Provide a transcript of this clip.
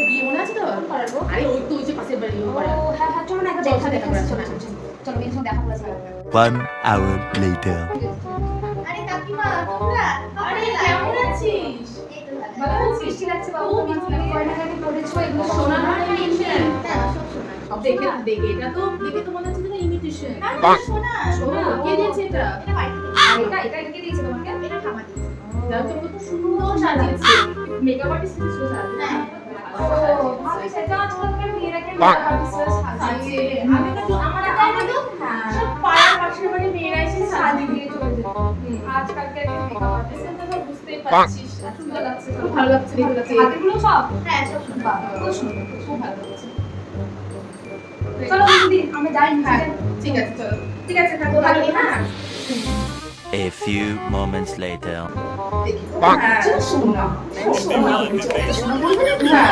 বিয়ে মনে আছে তো? পারবো। আরে ওই তো ওই যে পাশের বাড়ি ও ও করে। হ্যাঁ হ্যাঁ, চলো না একবার চলো, দেখা দেখা দেখা করে চলো আসো। চলো চলো চলো বিয়ের সঙ্গে দেখা করে আসবো। 1 hour later. আরে কাকিমা তোমরা আরে কেমন আছিস? এই তো ভালো ভালো আছিস? মিষ্টি লাগছে বাবু, খুব তোমার মিষ্টি লাগছে। গয়নাগাটি পরেছো, এগুলো সব সোনা সোনার হারের imitation। imitation। না সব শোনা দেখে দেখে এটা তো দেখে তো মনে হচ্ছে যেন ইমিটেশন। না শোনা সোনা কে দিয়েছে এটা? এটা বাড়ি থেকে আর এটা কে দিয়েছে তোমাকে? এটা ঠামা দিয়েছে যাও তোমাকে তো সুন্দর সাজিয়েছে। মেকআপ আর্টিস্ট ছিল সাজিয়েছে। হ্যাঁ। ও ভালো, সেটা আজকালকার মেয়েরাকে মেকআপ আর্টিস্টরা সাজিয়ে। আমি তো আমার তাই না তো হ্যাঁ, সব পাড়ার পাশের বাড়ি মেয়েরা এসে সাজিয়ে সাজিয়ে দিয়ে চলে যেত। আজকালকার মেকআপ আর্টিস্ট তো বুঝতেই পারছিস। আর সুন্দর লাগছে, খুব ভালো লাগছে দেখতে লাগছে। হাতেগুলো সব হ্যাঁ সব শোনা বাহ, খুব সুন্দর, খুব ভালো লাগছে। চলো দিদি আমরা যাই হ্যাঁ, নিচে। ঠিক আছে চলো। ঠিক আছে থাকো ভালো হ্যাঁ। A few moments later. দেখি। হ্যাঁ, সোনা। সোনা বলবে না? হ্যাঁ।